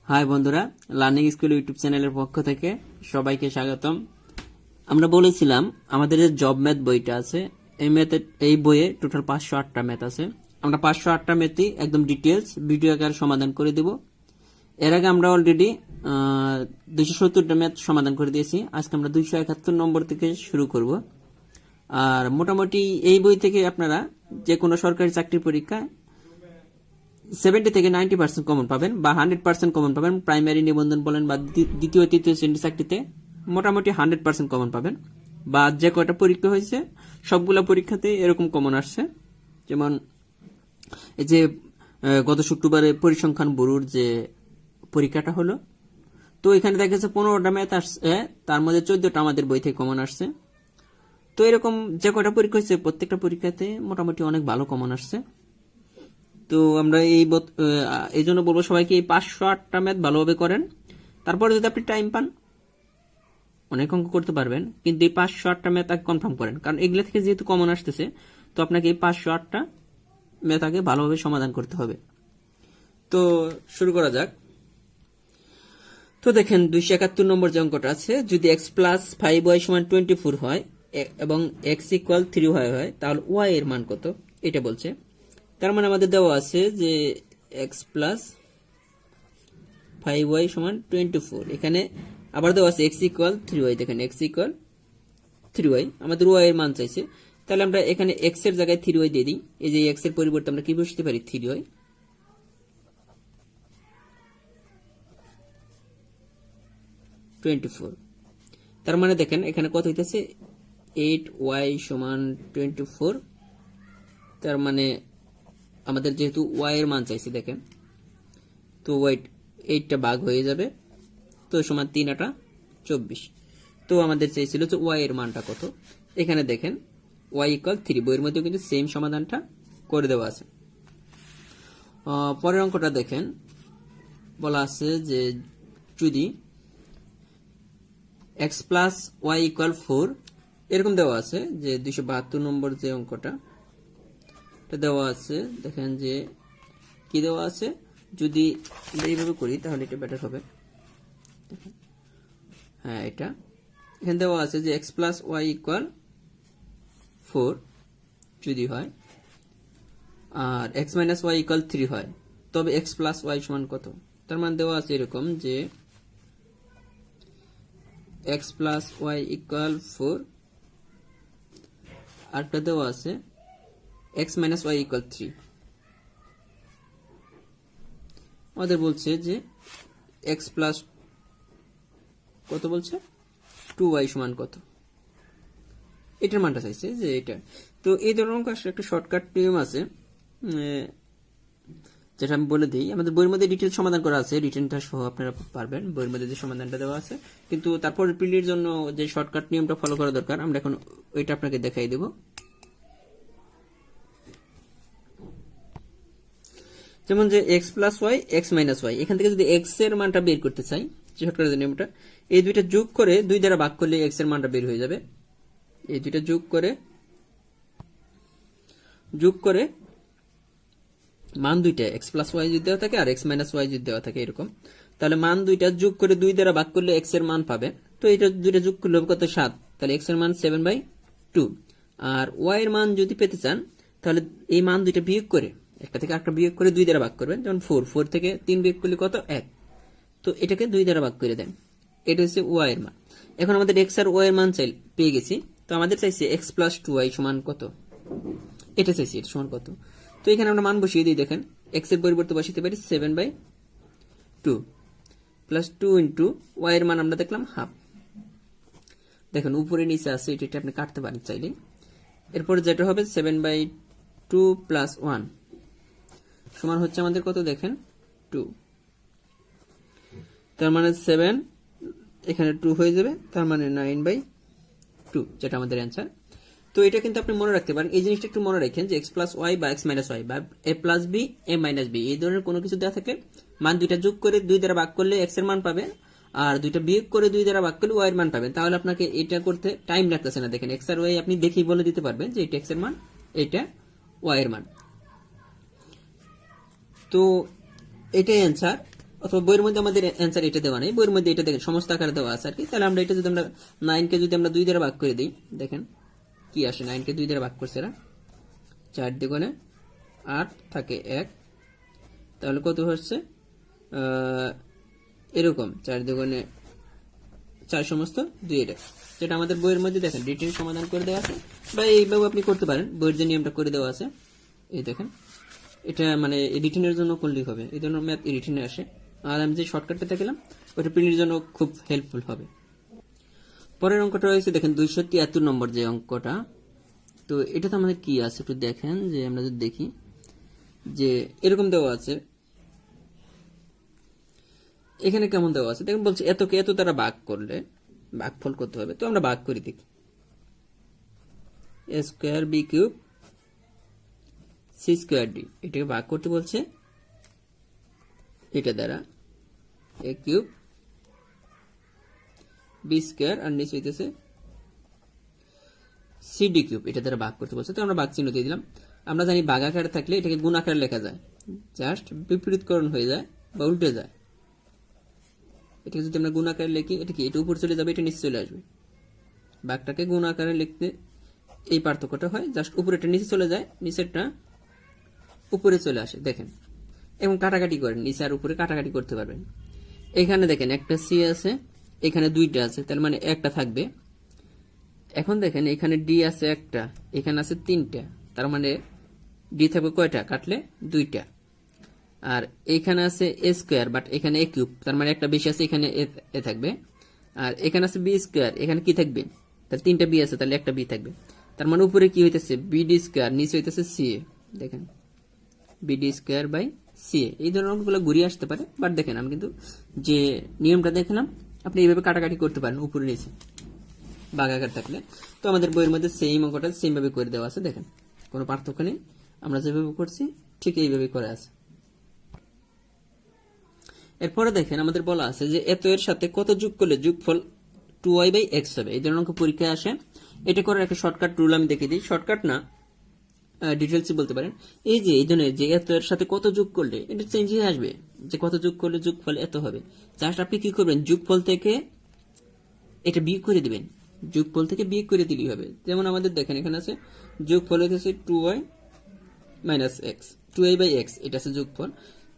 High বন্ধুরা, learning school YouTube চ্যানেলের পক্ষ থেকে সবাইকে স্বাগতম। আমরা বলেছিলাম আমাদের যে জব ম্যাথ বইটা আছে, এই বইয়ে টোটাল 508টা ম্যাথ আছে। আমরা 508টা ম্যাথই একদম ডিটেলস ভিডিও আকারে সমাধান করে দেব। এর আগে আমরা অলরেডি 270টা ম্যাথ সমাধান করে দিয়েছি। আজকে আমরা 271 নম্বর থেকে শুরু করব। আর মোটামুটি এই বই থেকে আপনারা যে কোনো সরকারি চাকরির পরীক্ষায় 70 থেকে 90% কমন পাবেন বা 100% কমন পাবেন। প্রাইমারি নিবন্ধন বলেন বা দ্বিতীয় তৃতীয় শ্রেণীর চাকরিতে মোটামুটি 100% কমন পাবেন। বা যে কয়টা পরীক্ষা হয়েছে সবগুলা পরীক্ষাতে এরকম কমন আসছে। যেমন এই যে গত শুক্রবারে পরিসংখ্যান ব্যুরোর যে পরীক্ষাটা হলো, তো এখানে দেখা যাচ্ছে 15টা ম্যাথ আসছে, তার মধ্যে 14টা আমাদের বই থেকে কমন আসছে। তো এরকম যে কয়টা পরীক্ষা হয়েছে প্রত্যেকটা পরীক্ষাতে মোটামুটি অনেক ভালো কমন আসছে। তো আমরা এই জন্য বলবো সবাইকে এই 508টা ম্যাথ ভালোভাবে করেন। তারপরে যদি আপনি টাইম পান অনেক অঙ্ক করতে পারবেন, কিন্তু এই 508টা ম্যাথ আগে কনফার্ম করেন, কারণ এগুলো থেকে যেহেতু কমন আসতেছে তো আপনাকে এই 508টা ম্যাথ আগে ভালোভাবে সমাধান করতে হবে। তো শুরু করা যাক। তো দেখেন 271 নম্বর যে অঙ্কটা আছে, যদি x প্লাস 5y সমান 24 হয় এবং x ইকুয়াল 3y হয় তাহলে y এর মান কত, এটা বলছে। তার মানে আমাদের দেওয়া আছে যে x প্লাস 5y সমান 24, এখানে আবার দেওয়া আছে x ইকুয়াল 3y। দেখেন x ইকুয়াল 3y, আমাদের y এর মান চাইছে। তাহলে আমরা এখানে x এর জায়গায় 3y দিয়ে দিই। এই যে x এর পরিবর্তে আমরা কি বসাতে পারি, 3y। তার মানে দেখেন এখানে কত হইতেছে, 8y সমান 24। তার মানে আমাদের যেহেতু y এর মান চাইছে, দেখেন তো 8টা ভাগ হয়ে যাবে, তো সমান 3 8 24। তো আমাদের চাইছিল যে y এর মানটা কত। এখানে দেখেন y ইকুয়াল 3, বইয়ের মধ্যে কিন্তু সেম সমাধানটা করে দেওয়া আছে। পরের অঙ্কটা দেখেন, বলা আছে যে যদি x প্লাস y ইকুয়াল 4, এরকম দেওয়া আছে যে 272 নম্বর যে অঙ্কটা দেওয়া আছে। দেখেন যে কি দেওয়া আছে, যদি আমরা এইভাবে করি তাহলে এটা বেটার হবে। হ্যাঁ, এটা এখানে দেওয়া আছে যে x প্লাস y ইকুয়াল 4 যদি হয় আর x মাইনাস y ইকুয়াল 3 হয়, তবে x প্লাস y সমান কত। তার মানে দেওয়া আছে এরকম যে x প্লাস y ইকুয়াল 4, আরটা দেওয়া আছে x মাইনাস y ইকুয়াল 3। আমাদের বলছে যে x প্লাস কত বলছে, 2y সমান কত, এটার মানটা চাইছে যে এটা। তো এই ধরনের অঙ্ক আসলে একটা শর্টকাট নিয়ম আছে, যেটা আমি বলে দিই। আমাদের বইয়ের মধ্যে ডিটেল সমাধান করা আছে, রিটেনটা সহ আপনারা পারবেন, বইয়ের মধ্যে যে সমাধানটা দেওয়া আছে। কিন্তু তারপর প্রিলির জন্য যে শর্টকাট নিয়মটা ফলো করা দরকার, আমরা এখন ওইটা আপনাকে দেখাই দেব। যেমন যে x plus Y x minus Y, এখান থেকে যদি x এর মানটা বের করতে চাই, যে শর্টকাটের নিয়মটা, এই দুইটা যোগ করে 2 দ্বারা ভাগ করলে x এর মানটা বের হয়ে যাবে। এই দুইটা যোগ করে মান দুইটা x প্লাস ওয়াই যদি দেওয়া থাকে আর x মাইনাস ওয়াই যদি দেওয়া থাকে এরকম, তাহলে মান দুইটা যোগ করে 2 দ্বারা ভাগ করলে x এর মান পাবে। তো এটা দুইটা যোগ করলে কত, 7। তাহলে x এর মান 7/2। আর y এর মান যদি পেতে চান তাহলে এই মান দুইটা বিয়োগ করে, একটা থেকে আরেকটা বিয়োগ করে 2 দ্বারা ভাগ করবেন। যেমন 4 থেকে 3 বিয়োগ করলে কত, 1। তো এটাকে 2 দ্বারা ভাগ করে দেন, এটা হচ্ছে y এর মান। এখন আমাদের x আর y এর মান পেয়ে গেছি। তো আমাদের চাইছে x প্লাস 2y সমান কত, এটা চাইছি, এটা সমান কত। তো এখানে আমরা মান বসিয়ে দিই। দেখেন x এর পরিবর্তে বসাতে পারি 7/2 প্লাস 2 ইন্টু y এর মান আমরা দেখলাম হাফ। দেখেন উপরে নিচে আছে, এটা আপনি কাটতে পারেন চাইলে। এরপরে যেটা হবে 7/2 প্লাস 1 সমান হচ্ছে আমাদের কত, দেখেন 2। তার মানে 7, এখানে 2 হয়ে যাবে, তার মানে 9/2, যেটা আমাদের অ্যান্সার। তো এটা কিন্তু আপনি মনে রাখতে পারেন, এই জিনিসটা একটু মনে রাখেন যে x প্লাস ওয়াই বা x মাইনাস ওয়াই বা a plus B a minus B, এই ধরনের কোনো কিছু দেওয়া থাকলে মান দুইটা যোগ করে 2 দ্বারা ভাগ করলে x এর মান পাবে, আর দুইটা বিয়োগ করে 2 দ্বারা ভাগ করলে y এর মান পাবেন। তাহলে আপনাকে এটা করতে টাইম লাগতেছে না। দেখেন x আর y আপনি দেখেই বলে দিতে পারবেন যে এটা x এর মান, এটা y এর মান। তো এটাই অ্যান্সার, অথবা বইয়ের মধ্যে আমাদের অ্যান্সার এটা দেওয়া নেই, বইয়ের মধ্যে এটা দেখেন সমস্ত আকারে দেওয়া আছে আর কি। তাহলে আমরা এটা যদি আমরা 9 কে যদি আমরা 2 দ্বারা ভাগ করে দিই, দেখেন কি আসে। 9 কে 2 দ্বারা ভাগ করছে এরা, 4 দ্বিগুণে 8 থাকে 1, তাহলে কত হচ্ছে এরকম 4 দ্বিগুণে 4 সমস্ত 2, এটা যেটা আমাদের বইয়ের মধ্যে দেখেন রিটেন সমাধান করে দেওয়া আছে, বা এইভাবে আপনি করতে পারেন, বইয়ের যে নিয়মটা করে দেওয়া আছে। এই দেখেন এটা মানে রিটেনের জন্য করলেই হবে, এই ধরনের ম্যাথ রিটেনে আসে। আর আমি যে শর্টকাটটা দেখলাম ওটা প্রিন্টের জন্য খুব হেল্পফুল হবে। পরের অঙ্কটা রয়েছে দেখেন 273 নম্বর যে অঙ্কটা। তো এটাতে আমাদের কি আছে একটু দেখেন, যে আমরা যদি দেখি যে এরকম দেওয়া আছে, এখানে কেমন দেওয়া আছে দেখেন, বলছে এতকে এত দ্বারা ভাগ করলে ভাগফল করতে হবে। তো আমরা ভাগ করে দেখি, a square B cube C square D, এটাকে ভাগ করতে বলছে এটা দ্বারা, a কিউব বি স্কয়ার আর নিচে হইতেছে সি ডি কিউব, এটা দ্বারা ভাগ করতে বলছে। তো আমরা ভাগ চিহ্ন দিয়ে দিলাম। আমরা জানি ভাগ আকারে থাকলে এটাকে গুণ আকারে লেখা যায়, জাস্ট বিপরীতকরণ হয়ে যায় বা উল্টে যায়। এটাকে যদি আমরা গুণ আকারে লিখি, এটা কি এটা উপরে চলে যাবে, এটা নিচে চলে আসবে। ভাগটাকে গুণ আকারে লিখতে এই পার্থক্যটা হয়, জাস্ট উপরেটা নিচে চলে যায়, নিচেরটা উপরে চলে আসে। দেখেন এবং কাটাকাটি করেন, নিচে আর উপরে কাটাকাটি করতে পারবেন। এখানে দেখেন একটা সি আছে, এখানে 2টা আছে, তার মানে একটা থাকবে। এখন দেখেন এখানে ডি আছে একটা, এখানে আছে 3টা, তার মানে ডি থাকবে কয়টা, কাটলে 2টা। আর এখানে আছে এ স্কয়ার, বাট এখানে এ কিউব, তার মানে একটা বেশি আছে, এখানে এ থাকবে। আর এখানে আছে বি স্কয়ার, এখানে কি থাকবে, তাহলে 3টা বি আছে, তাহলে একটা বি থাকবে। তার মানে উপরে কি হইতেছে বিডি স্কয়ার, নিচে হইতেছে সি এ। দেখেন বিডি স্কয়ার বাই সি এ, এই ধরনের অঙ্কগুলো ঘুরিয়ে আসতে পারে। বাট দেখেন আমি কিন্তু যে নিয়মটা দেখলাম, আপনি এইভাবে কাটাকাটি করতে পারেন উপরে নিচে ভাগাকার থাকলে। তো আমাদের বইয়ের মধ্যে সেম অঙ্কটা সেম ভাবে করে দেওয়া আছে, দেখেন কোনো পার্থক্য নেই, আমরা যেভাবে করছি ঠিক এইভাবে করে আছে। এরপরে দেখেন আমাদের বলা আছে যে এত এর সাথে কত যোগ করলে যোগফল 2y/x হবে। এই ধরনের অঙ্ক পরীক্ষায় আসে। এটা করার একটা শর্টকাট রুল আমি দেখিয়ে দিই, শর্টকাট না ডিটেলসে বলতে পারেন। এই যে এই ধরনের যে এত এর সাথে কত যোগ করলে এটা চেঞ্জ হয়ে আসবে, যে কত যোগ করলে যোগফল এত হবে। জাস্ট আপনি কি করবেন, যোগফল থেকে এটা বিয়োগ করে দিবেন, যোগফল থেকে বিয়োগ করে দিলেই হবে। যেমন আমাদের দেখেন এখানে আছে যোগফল হচ্ছে 2y/x, 2y/x, এটা আছে যোগফল।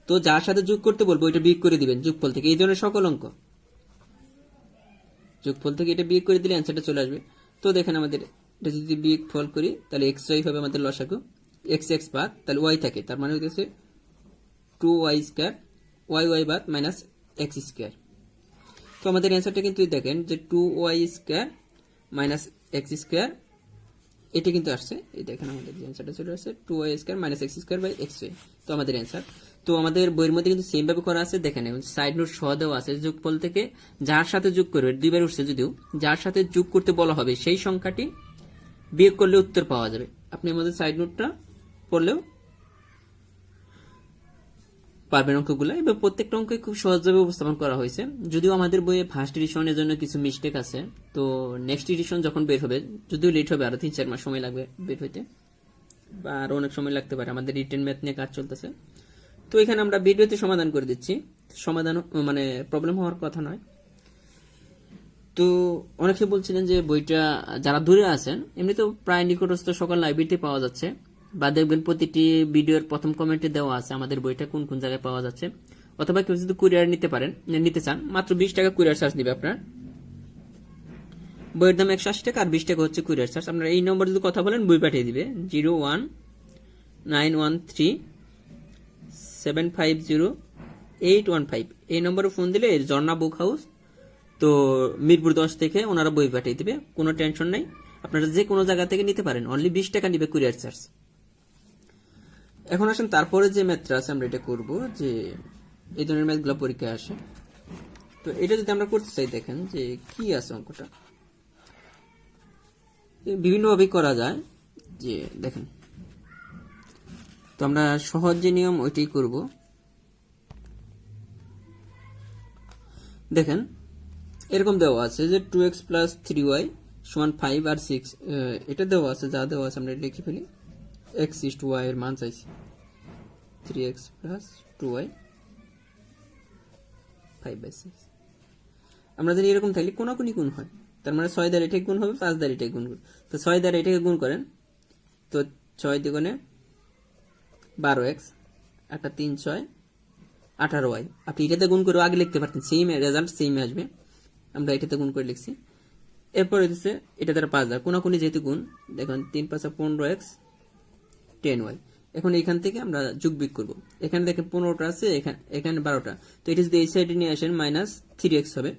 তো যার সাথে যোগ করতে বলবো এটা বিয়োগ করে দিবেন যোগফল থেকে, এই ধরনের সকল অঙ্ক যোগফল থেকে এটা বিয়োগ করে দিলে অ্যান্সারটা চলে আসবে। তো দেখেন আমাদের এটা যদি বিয়োগফল করি তাহলে xy হবে আমাদের লসাগু, x x বাদ, তাহলে y থাকে, তার মানে হইতেছে 2y² y বাদ মাইনাস x স্কয়ার। তো আমাদের অ্যান্সারটা কিন্তু দেখেন যে 2y² মাইনাস x স্কয়ার, এটা কিন্তু আসছে। এই দেখেন আমাদের যে অ্যান্সারটা চলে আসছে 2y² minus x square by xy, তো আমাদের অ্যান্সার। তো আমাদের বইয়ের মধ্যে কিন্তু সেম ভাবে করা আছে, দেখেন সাইড নোট সহ দেওয়া আছে। যোগফল থেকে যার সাথে যোগ করবে, দুইবার উঠছে যদিও, যার সাথে যোগ করতে বলা হবে সেই সংখ্যাটি বিয়োগ করলে উত্তর পাওয়া যাবে। আপনি আমাদের সাইড নোটটা পড়লেও পারবেন অঙ্কগুলো। এবার প্রত্যেকটা অঙ্কে খুব সহজভাবে উপস্থাপন করা হয়েছে, যদিও আমাদের বইয়ে ফার্স্ট এডিশনের জন্য কিছু মিস্টেক আছে। তো নেক্সট এডিশন যখন বের হবে, যদিও লেট হবে, আরো 3-4 মাস সময় লাগবে বের হইতে, বা আরো অনেক সময় লাগতে পারে, আমাদের রিটেন ম্যাথ নিয়ে কাজ চলতেছে। তো এখানে আমরা ভিডিওতে সমাধান করে দিচ্ছি, সমাধান মানে প্রবলেম হওয়ার কথা নয়। তো অনেকে বলছিলেন যে বইটা যারা দূরে আছেন, এমনি তো প্রায় নিকটস্থ সকল লাইব্রেরিতে পাওয়া যাচ্ছে, বা দেখবেন প্রতিটি ভিডিওর প্রথম কমেন্টে দেওয়া আছে আমাদের বইটা কোন কোন জায়গায় পাওয়া যাচ্ছে। অথবা কেউ যদি কুরিয়ার নিতে চান, মাত্র 20 টাকা কুরিয়ার চার্জ দিবে আপনার। বইয়ের দাম 180 টাকা, আর 20 টাকা হচ্ছে কুরিয়ার চার্জ। আপনার এই নম্বর যদি কথা বলেন বই পাঠিয়ে দিবে 01913750815। এই নম্বরে ফোন দিলে ঝর্ণা বুক হাউস, তো মিরপুর 10 থেকে ওনারা বই পাঠিয়ে দিবে, কোনো টেনশন নাই। আপনারা যে কোনো জায়গা থেকে নিতে পারেন, অনলি 20 টাকা নিবে কুরিয়ার চার্জ। এখন আসেন তারপরে যে ম্যাথটা আছে আমরা এটা করব, যে এই ধরনের ম্যাথগুলো পরীক্ষায় আসে। তো এটা যদি আমরা করতে চাই, দেখেন যে কি আছে অঙ্কটা, বিভিন্নভাবে করা যায়। যে দেখেন, তো আমরা সহজ যে নিয়ম ওইটাই করব। দেখেন এরকম দেওয়া আছে যে 2x + 3y = 5 আর 6, এটা দেওয়া আছে, যা দেওয়া আছে আমরা লিখে ফেলি। x = y এর মান চাইছি, 3x প্লাস 2y 5/6। আমরা জানি এরকম থাকলে কোনাকুনি গুণ হয়, তার মানে 6 দ্বারা এটাকে গুণ হবে, 5 দ্বারা এটাকে গুণ করবে। তো 6 দ্বারা এটাকে গুণ করেন, তো 6 দ্বিগুণে 12x, একটা 3 6 18y। আপনি এটাতে গুণ করে আগে লিখতে পারতেন, সেম রেজাল্ট সেম আসবে। আমরা এটাতে গুণ করে লিখছি। এরপরে হচ্ছে এটা দ্বারা 5 দ্বারা কোনাকুনি যেহেতু গুণ, দেখুন 3 5 15x 10y। এখন এখান থেকে আমরা যোগ বিয়োগ করবো। এখানে দেখেন 15টা আছে, এখানে 12টা, তো এটা যদি এই সাইডে নিয়ে আসেন -3x হবে।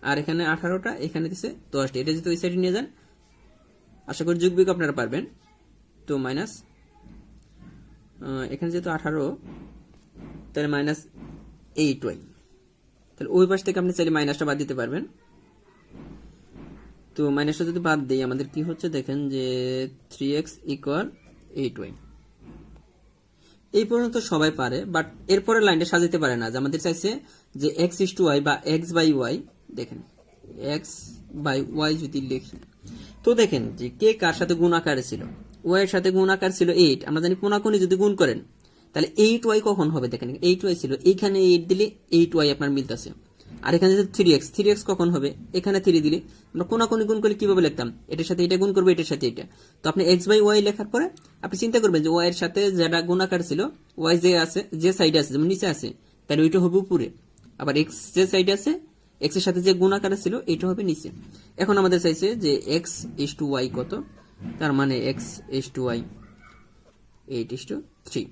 আর এখানে 18টা, এখানে দিচ্ছে 10টা, এটা যদি ওই সাইডে নিয়ে যান, আশা করি যোগ বিয়োগ আপনারা পারবেন। তো মাইনাস এখানে যেহেতু 18, তাহলে -8y। তাহলে ওই পাশ থেকে আপনি চাইলে মাইনাসটা বাদ দিতে পারবেন। তো মাইনাসটা যদি বাদ দিই, আমাদের কি হচ্ছে দেখেন যে 3x = 8y। এই পর্যন্ত সবাই পারে, বাট এরপরে লাইনটা সাজাতে পারে না। যে আমাদের চাইছে যে x/y বা x/y, দেখেন x/y যদি লিখি, তো দেখেন যে কে কার সাথে গুণ আকারে ছিল। y এর সাথে গুণ আকার ছিল 8, আমরা জানি কোনাকুনি যদি গুণ করেন তাহলে 8y কখন হবে, দেখেন 8y ছিল, এইখানে 8 দিলে 8y আপনার মিলতেছে। আর এখানে যদি 3x কখন হবে, এখানে 3 দিলে আমরা কোনাকুনি গুণ করলে কিভাবে লিখতাম, এটার সাথে এটা গুণ করবে, এটার সাথে এটা। তো আপনি x/y লেখার পরে আপনি চিন্তা করবেন যে y এর সাথে যেটা গুণাকার ছিল, y যে আছে, যে সাইডে আছে, যেমন নিচে আছে, তাহলে ওইটা হবে উপরে। আবার x যে সাইডে আছে, x এর সাথে যে গুণাকার ছিল, এটা হবে নিচে। এখন আমাদের চাইছে যে x/y কত, তার মানে x/y 8/3।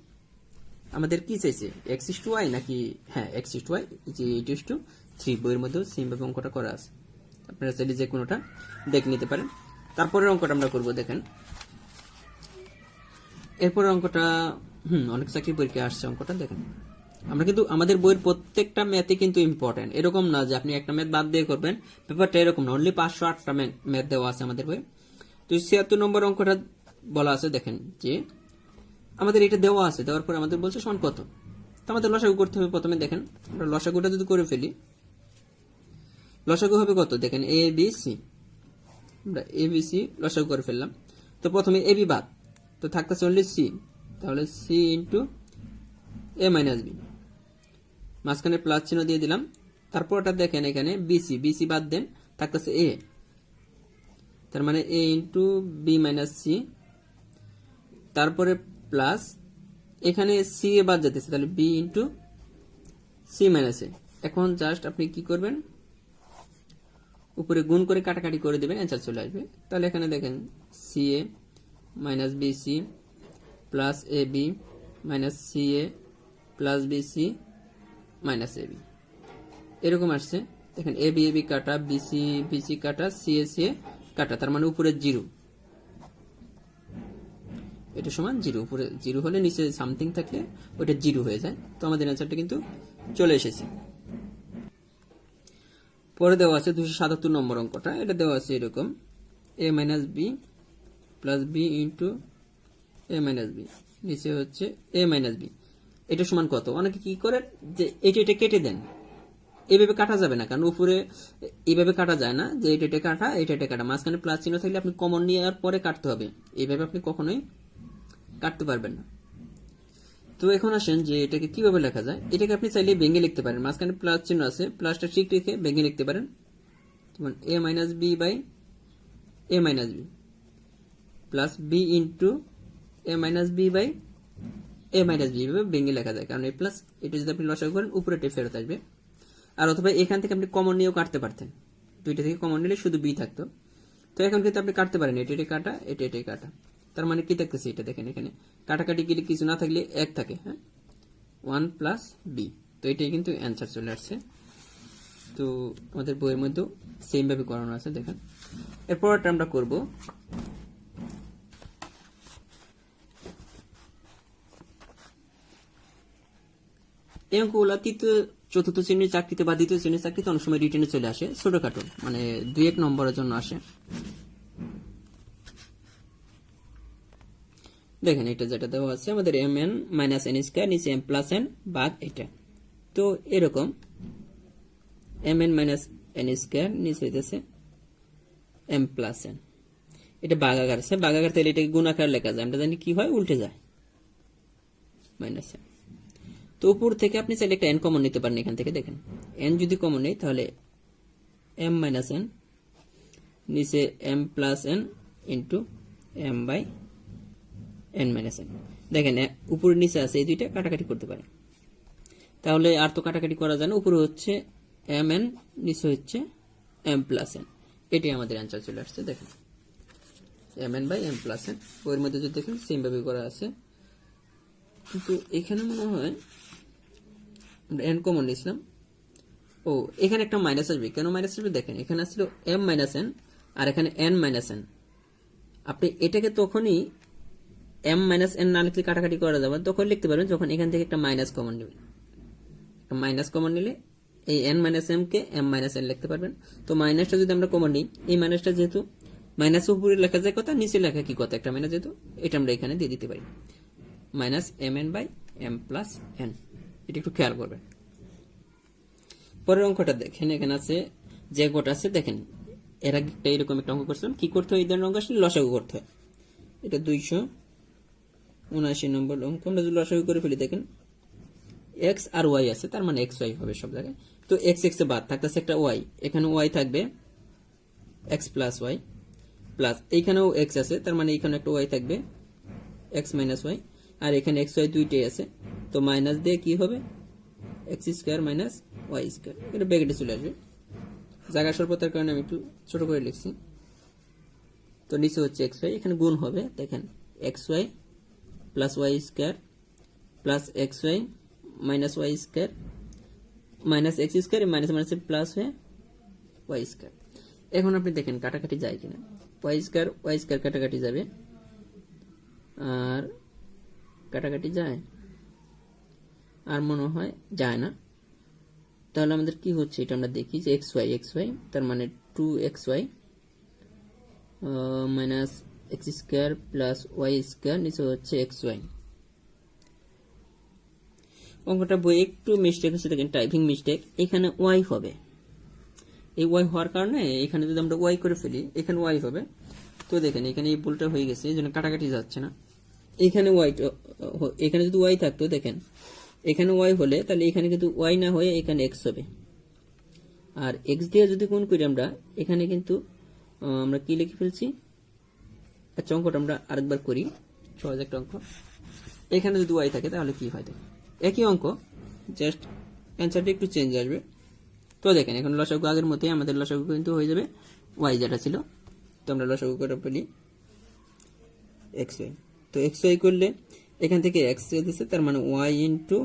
আমাদের কি চাইছে, x/y নাকি, হ্যাঁ x/y যে 8/3। বইয়ের মধ্যেও সেম ভাবে অঙ্কটা করা আছে, আপনারা চাইলে যে কোনোটা দেখে নিতে পারেন। তারপরের অঙ্কটা আমরা করব, দেখেন এরপরের অঙ্কটা অনেক চাকরি পরীক্ষা আসছে অঙ্কটা। দেখেন আমরা কিন্তু আমাদের বইয়ের প্রত্যেকটা ম্যাথে কিন্তু ইম্পর্টেন্ট, এরকম না যে আপনি একটা ম্যাথ বাদ দিয়ে করবেন, পেপারটা এরকম না, অনলি 508টা ম্যাথ দেওয়া আছে আমাদের বইয়ে। তো 76 নম্বর অঙ্কটা বলা আছে, দেখেন যে আমাদের এটা দেওয়া আছে, দেওয়ার পরে আমাদের বলছে সমান কত। তো আমাদের লসাগু করতে হবে প্রথমে। দেখেন আমরা লসাগুটা যদি করে ফেলি, লসাগু হবে কত, দেখেন a b c, আমরা a b c লসাগু করে ফেললাম। তো প্রথমে a b বাদ, তো থাকতেছে অনলি c, তাহলে c into a minus b, মাঝখানে প্লাস চিহ্ন দিয়ে দিলাম। তারপরটা দেখেন এখানে bc বাদ দেন, থাকতেছে a, তার মানে a into b minus c, তারপরে প্লাস এখানে c এ বাদ যেতেছে, তাহলে b into c minus a। এখন জাস্ট আপনি কি করবেন, উপরে গুণ করে কাটাকাটি করে দেবেন, অ্যান্সার চলে আসবে। তাহলে এখানে দেখেন ca minus bc plus ab minus ca plus bc minus ab, এরকম আসছে। দেখেন ab কাটা, bc কাটা, ca কাটা, তার মানে উপরে 0, এটা সমান 0। উপরে 0 হলে নিচে সামথিং থাকলে ওটা 0 হয়ে যায়। তো আমাদের অ্যান্সারটা কিন্তু চলে এসেছে। পরে দেওয়া আছে 277 নম্বর অঙ্কটা, এটা দেওয়া আছে এরকম a minus b plus b into a minus b, নিচে হচ্ছে a মাইনাস b, এটা সমান কত। অনেকে কি করে যে এটা কেটে দেন, এইভাবে কাটা যাবে না, কারণ উপরে এইভাবে কাটা যায় না, যে এটা কাটা, এটা কাটা, মাঝখানে প্লাস চিহ্ন থাকলে আপনি কমন নেওয়ার পরে কাটতে হবে, এইভাবে আপনি কখনোই কাটতে পারবেন না। তো এখন আসেন যে এটাকে কিভাবে লেখা যায়। এটাকে আপনি চাইলে ভেঙে লিখতে পারেন, মাঝখানে প্লাস চিহ্ন আছে, প্লাসটা ঠিক রেখে ভেঙে লিখতে পারেন, যেমন a minus b by a minus b plus b into a minus b by a minus b, এভাবে ভেঙে লেখা যায়। কারণ এই প্লাস এটা যদি আপনি লসাগু করেন উপরেটা ফেরত আসবে। আর অথবা এখান থেকে আপনি কমন নিয়েও কাটতে পারতেন, দুইটা থেকে কমন নিলে শুধু b থাকতো। তো এখন কিন্তু আপনি কাটতে পারেন, এটা কাটা, এটা কাটা, তার মানে কি থাকতেছে, এটা দেখেন এখানে কাটাকাটি গেলে কিছু না থাকলে 1 থাকে, হ্যাঁ 1 প্লাস b। তো এটাই কিন্তু অ্যান্সার চলে আসছে। তো আমাদের বইয়ের মধ্যেও সেম ভাবে করানো আছে, দেখেন। এরপরটা আমরা করব এই অঙ্কগুলো তৃতীয় চতুর্থ শ্রেণীর চাকরিতে বা দ্বিতীয় শ্রেণীর চাকরিতে অনেক সময় রিটেনে চলে আসে, ছোটখাটো, মানে 2-1 নম্বরের জন্য আসে। দেখেন এটা যেটা দেওয়া আছে আমাদের mn মাইনাস n স্কয়ার, নিচে m প্লাস n বাদ এটা। তো এরকম mn মাইনাস n স্কয়ার, নিচে হইতেছে m প্লাস n, এটা ভাগাকার আছে, ভাগাকার তাহলে এটাকে গুণাকার লেখা যায়, আমরা জানি কি হয়, উল্টে যায়, মাইনাস n। তো উপর থেকে আপনি চাইলে একটা এন কমন নিতে পারেন এখান থেকে। দেখেন এন যদি কমন নেই তাহলে এম মাইনাস এন, নিচে M plus N into M by N minus N. দেখেন উপরে নিচে আছে, এই দুইটা কাটাকাটি করতে পারে, তাহলে আর তো কাটাকাটি করা যায় না। উপরে হচ্ছে এম এন, নিচে হচ্ছে এম প্লাস এন। এটাই আমাদের অ্যান্সার চলে আসছে। দেখেন M N by M plus N, ওর মধ্যে যদি দেখেন সেম ভাবে করা আছে, কিন্তু এখানে মনে হয় আমরা এন কমন নিয়েছিলাম। ও এখানে একটা মাইনাস আসবে, কেন মাইনাস আসবে দেখেন, এখানে আসছিল এম মাইনাস এন আর এখানে এন মাইনাস এন। আপনি এটাকে তখনই এম মাইনাস এন না লিখলে কাটাকাটি করা যাবে, তখন লিখতে পারবেন যখন এখান থেকে একটা মাইনাস কমন নেবেন। মাইনাস কমন নিলে এই এন মাইনাস এম কে এম মাইনাস এন লিখতে পারবেন। তো মাইনাসটা যদি আমরা কমন নিই, এই মাইনাসটা যেহেতু মাইনাস উপরে লেখা যায় কথা, নিচে লেখা কি কথা, একটা মাইনাস যেহেতু, এটা আমরা এখানে দিয়ে দিতে পারি minus M N by M plus N. এটা একটু খেয়াল করবেন। পরের অঙ্কটা দেখেন, এখানে আছে যে অঙ্কটা আছে, দেখেন এর আগে একটা এরকম একটা অঙ্ক করছিলাম। কি করতে হয়, এই ধরনের অঙ্ক আসলে লসাগু করতে হয়। এটা 279 নম্বর অঙ্ক। আমরা যদি লসাগু করে ফেলি, দেখেন এক্স আর ওয়াই আছে, তার মানে এক্স ওয়াই হবে সব জায়গায়। তো এক্স এক্স এ বাদ থাকতেছে একটা ওয়াই, এখানে ওয়াই থাকবে এক্স প্লাস ওয়াই, প্লাস এইখানেও এক্স আছে, তার মানে এখানে একটা ওয়াই থাকবে এক্স মাইনাস ওয়াই, আর এখানে এক্স ওয়াই দুইটাই আছে। তো মাইনাস দিয়ে কি হবে, X square minus Y square, এটা ব্র্যাকেটে চলে আসবে। জায়গা স্বল্পতার কারণে আমি একটু ছোট করে লিখছি। তো নিচে হচ্ছে এক্স ওয়াই, এখানে গুণ হবে, দেখেন X Y plus Y square plus X Y minus Y square minus X square, minus minus plus হয়ে ওয়াই স্কোয়ার। এখন আপনি দেখেন কাটাকাটি যায় কিনা, ওয়াই স্কোয়ার কাটাকাটি যাবে, আর কাটাকাটি যায়, আর মনে হয় যায় না। তাহলে আমাদের কি হচ্ছে এটা আমরা দেখি যে এক্স ওয়াই তার মানে 2xy minus X square plus Y square, নিচে হচ্ছে এক্স ওয়াই। অঙ্কটা বই একটু মিস্টেক হচ্ছে, দেখেন টাইপিং মিস্টেক, এখানে ওয়াই হবে। এই ওয়াই হওয়ার কারণে এখানে যদি আমরা ওয়াই করে ফেলি, এখানে ওয়াই হবে। তো দেখেন এখানে এই ভুলটা হয়ে গেছে, এই জন্য কাটাকাটি যাচ্ছে না। এখানে ওয়াই, এখানে যদি ওয়াই থাকতো, দেখেন এখানে ওয়াই হলে তাহলে এখানে কিন্তু ওয়াই না হয়ে এখানে এক্স হবে, আর এক্স দিয়ে যদি গুণ করি আমরা, এখানে কিন্তু আমরা কি লিখে ফেলছি। আচ্ছা অঙ্কটা আমরা আরেকবার করি, সহজ একটা অঙ্ক। এখানে যদি ওয়াই থাকে তাহলে কি হয়, দেখেন একই অঙ্ক, জাস্ট অ্যান্সারটা একটু চেঞ্জ আসবে। তো দেখেন এখন লসাগু আগের মতোই, আমাদের লসাগু কিন্তু হয়ে যাবে ওয়াই যেটা ছিল। তো আমরা লসাগু করে ফেলি এক্স ওয়াই। তো এক্স ওয়াই করলে এখান থেকে এক্স দিচ্ছে, তার মানে Y into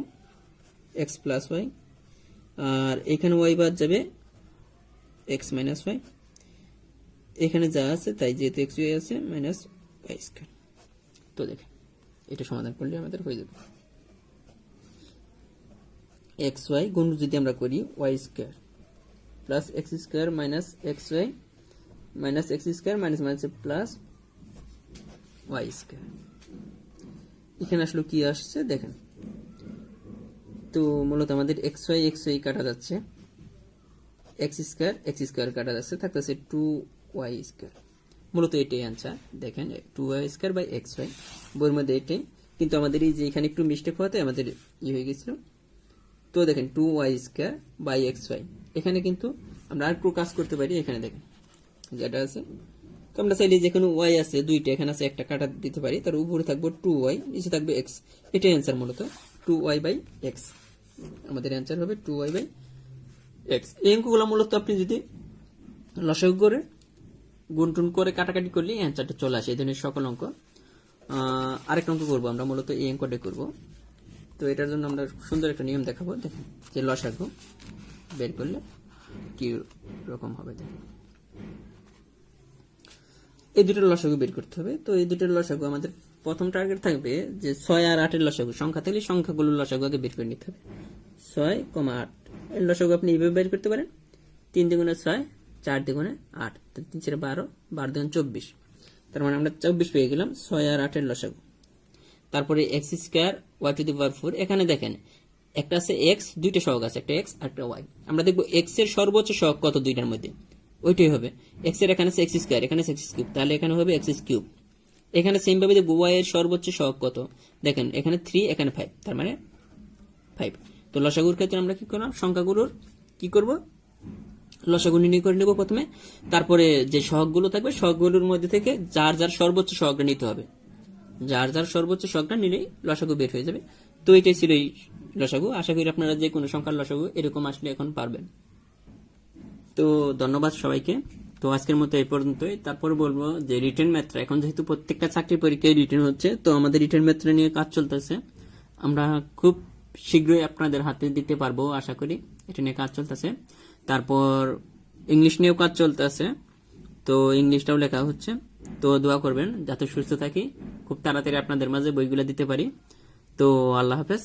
X plus Y, আর এখানে ওয়াই বাদ যাবে এক্স মাইনাস ওয়াই, এখানে যা আছে তাই, যেহেতু এক্স ওয়াই আছে মাইনাস ওয়াই স্কোয়ার। তো দেখেন এটা সমাধান করলে আমাদের হয়ে যাবে এক্স ওয়াই গুণ যদি আমরা করি Y square plus X square minus X Y minus X square minus minus plus Y square. এখানে আসলে কি আসছে দেখেন, তো মূলত আমাদের এক্স ওয়াই কাটা যাচ্ছে, এক্স স্কোয়ার কাটা যাচ্ছে, থাকতেছে 2y স্কোয়ার। মূলত এটাই অ্যান্সার। দেখেন 2y square by x Y, বইয়ের মধ্যে এটাই, কিন্তু আমাদের এই যে এখানে একটু মিস্টেক হওয়াতে আমাদের হয়ে গেছিল। তো দেখেন 2y square by x Y, এখানে কিন্তু আমরা আর একটু কাজ করতে পারি। এখানে দেখেন যেটা আছে, তো আমরা চাইলে যেখানে ওয়াই আছে দুইটা, এখানে আছে একটা, কাটা দিতে পারি, তার উপরে থাকবে 2y, নিচে থাকবে এক্স। এটাই অ্যান্সার মূলত 2y বাই এক্স। আমাদের অ্যান্সার হবে 2y বাই এক্স। এই অঙ্কগুলো মূলত আপনি যদি লসাগু করে গুণটুন করে কাটাকাটি করলে অ্যান্সারটা চলে আসে, এই ধরনের সকল অঙ্ক। আরেকটা অঙ্ক করবো আমরা, মূলত এই অঙ্কটাই করবো। তো এটার জন্য আমরা সুন্দর একটা নিয়ম দেখাবো। দেখেন যে লসাগু বের করলে কি রকম হবে, দেখেন এই দুটোর লসাগু বের করতে হবে। তো এই দুটোর লসাগু আমাদের প্রথম টার্গেট থাকবে যে 6 আর 8 এর লসাগু, সংখ্যা থাকলে সংখ্যাগুলোর লসাগু আগে বের করে নিতে হবে। 6,8 এর লসাগু আপনি এইভাবে বের করতে পারেন, 3 দ্বিগুণে 6, 4 দ্বিগুণে 8, 3 4 12, 12 দ্বিগুণে 24, তার মানে আমরা 24 পেয়ে গেলাম 6 আর 8 এর লসাগু। তারপরে X square Y to the power 4, এখানে দেখেন একটা আছে এক্স, দুইটা সহগ আছে, একটা এক্স আর একটা ওয়াই। আমরা দেখবো এক্স এর সর্বোচ্চ সহগ কত দুইটার মধ্যে, ওইটাই হবে এক্স এর। এখানে আছে এক্স স্কোয়ার, এখানে আছে এক্স কিউব, তাহলে এখানে হবে এক্স কিউব। এখানে সেম ভাবে দেখবো ওয়াই এর সর্বোচ্চ সহগ কত, দেখেন এখানে 3, এখানে 5, তার মানে 5। তো লসাগুর ক্ষেত্রে আমরা কি করলাম, সংখ্যাগুলোর কি করব, লসাগু নির্ণয় করে নেব প্রথমে। তারপরে যে সহগগুলো থাকবে সহগগুলোর মধ্যে থেকে যার যার সর্বোচ্চ সহগটা নিতে হবে, যার যার সর্বোচ্চ সহগটা নিলেই লসাগু বের হয়ে যাবে। তো এটাই ছিল এই লসাগু। আশা করি আপনারা যে কোনো সংখ্যার লসাগু এরকম আসলে এখন পারবেন। তো ধন্যবাদ সবাইকে। তো আজকের মতো এই পর্যন্তই। তারপর বলবো যে রিটেন ম্যাথটা, এখন যেহেতু প্রত্যেকটা চাকরির পরীক্ষায় রিটেন হচ্ছে, তো আমাদের রিটেন ম্যাথটা নিয়ে কাজ চলতেছে। আমরা খুব শীঘ্রই আপনাদের হাতে দিতে পারবো আশা করি, এটা নিয়ে কাজ চলতেছে। তারপর ইংলিশ নিয়েও কাজ চলতেছে, তো ইংলিশটাও লেখা হচ্ছে। তো দোয়া করবেন যাতে সুস্থ থাকি, খুব তাড়াতাড়ি আপনাদের মাঝে বইগুলো দিতে পারি। তো আল্লাহ হাফেজ।